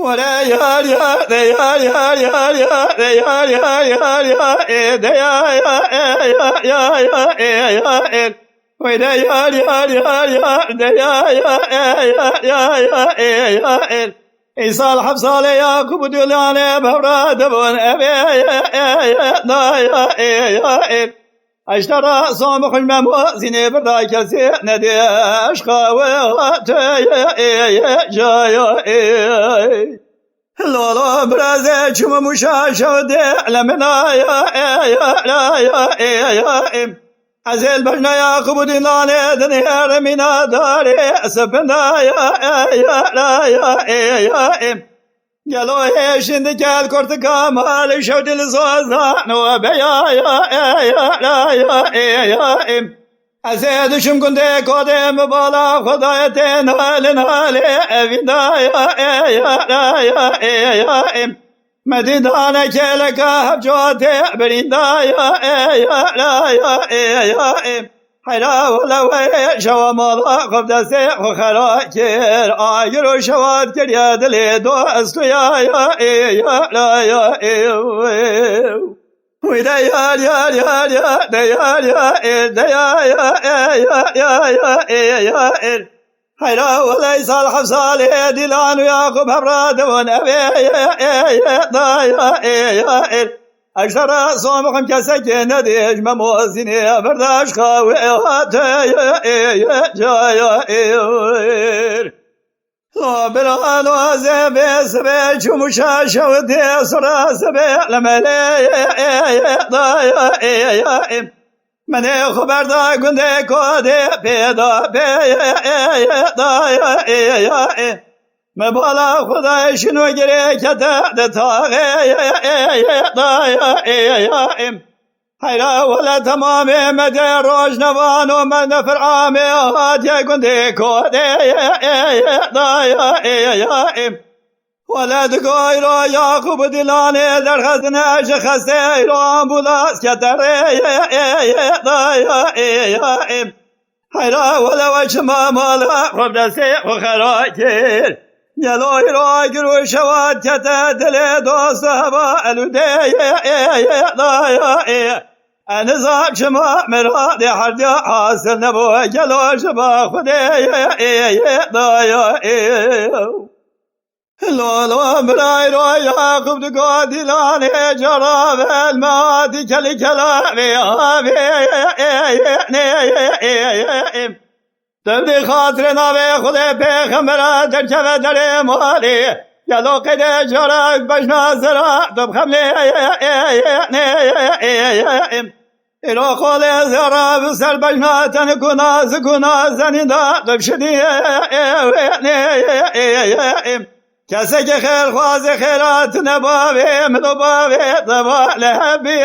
ولا يا يا يا يا يا يا يا يا يا يا ده يا يا يا يا يا ولا يا يا يا يا ده يا يا يا يا يا صالح بصالح يعقوب دلانه بفراد بن أبي يا اشترى صامخ الموازين برا كسي ندي أشخاوات جاي لولا برازة شم مشاشة لمنا يا أزل بجنا يعقوب دلانه دنيا منا داري سبنا يا قالوا ايش عندك الكرت كمال شود الزوزان وبيا يا أزيد شم كنت قدم بالا خدايتين هالنا لأبدا يا مدينة كلك هبجوتي بريندا يا حيلا ولا ويشوا مالا خبدا سيخ وخراكير آيرو شواد كريا دلي دو أسلو يا ويدا يا حيلا ولا يصال حفصالي ديلان وياقوب هبراد ونبي يا أكثر صومكم كسكين ديج مموزيني برداش خاويات جاير بران وزبي سبي شمشاشة ودي سرا سبي لملي من خبر دا قندي كودي بيدا مبالا خدای شنو گری کتا دتاغی حیلا ولا تمام مدی روش نوان و من فرعامی هات یا گندی کودی ولا دقای را یعقوب دلانی در خزنش خستی را امبولاس کتری حیلا ولا وشما مالا خبر سیخ و خراکیر يلوي راجل وشوات كتاتل دوست هوا الودي أنا زاب شما مراد حرد حاصل نبو جلو شما خدي لولو براي رو يعقوب دقادي لاني جراب المادي كلي كلامي تبدي خاطرنا بخده پیغمبر در چه در مالی یلو قده جرق بشنا زرا دب خملی ایرو خول زرا بسر بشنا تن گنا زنیدا دب شدی کسی که خیر خواز خیرات نباوی مدباوی دبا لحبی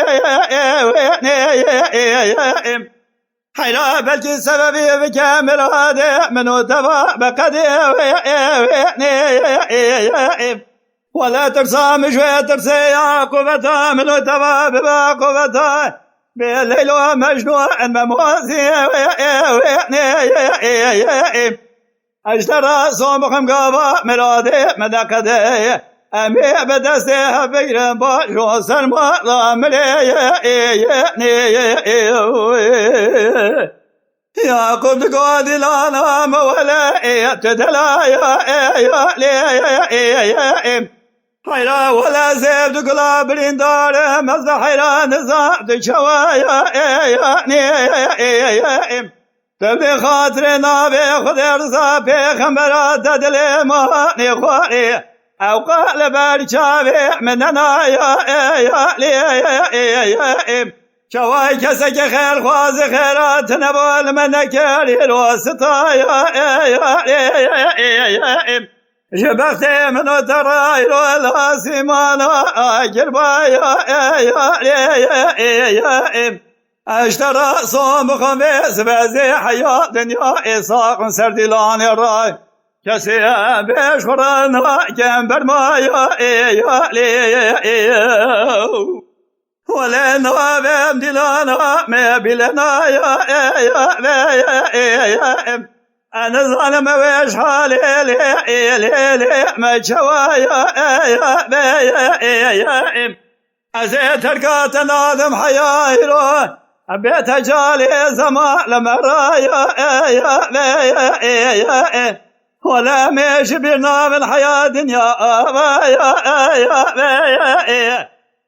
حيلا بلكي سببي بكامل هذا منو تبا بقدي ولا ترسى مشوي ترسي يعقوبتا منو تبا بباقوبتا بالليل ومجنوع مموزي اشترى صومكم قابا مرادي مدقدي أمي بدسته بيرن باشو سلمى ضاملي يعقوب دقادي لانا مولا تدلا حيرا ولا زيب دقلا بريندار مزد حيرا نزاب دشوايا تبدي خاطرنا بخذ رزا بخمرات دلي ماني خواري أو قال برشابي مننا يا شواي كسك خير خواز خيرات نبول منك الوسطى يا جبختي من تراي والهاسمان أجربا يا اشترى صوم خميس بزي حياة دنيا إساق سردلان الراي كسي بشخرنا كم برمايا ولا نوابم دلانا ما بلنا يا أنا ظالم ويش حالي لي ما شوايا يا أزيت القات ناظم حيايرو أبيت جالي زمان لما رايا ولا مش بينا من حياة دنيا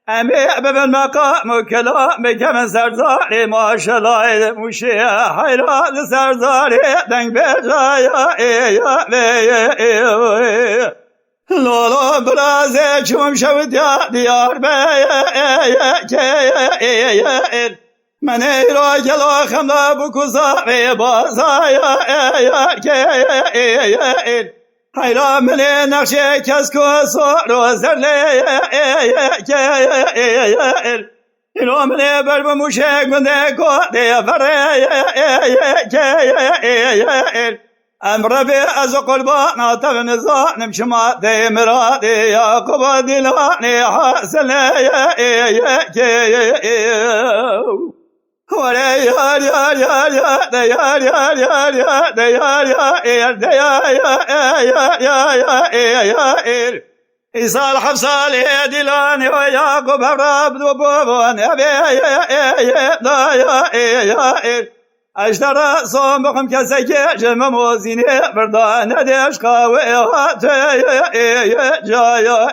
أمي بالمقام كلامك من سرزاري ما شاء الله مشي حيران سرزاري دنگ بجايا لولا برازي شوم شود يا ديار من ایرا جلا خمدا بکوزا به بازایا حیرا منی نقشه کس کو سورو زرلی ایرا منی برب موشه گنده گوده بره امر به از قربان تبن زانم شما دی مرادی یا قبا دلانی حاصل إيصال حفصالي دلاني وياقوب عبد وبوبون اشترى صومكم كسكي جم موزيني بردان ديش قاوي جايا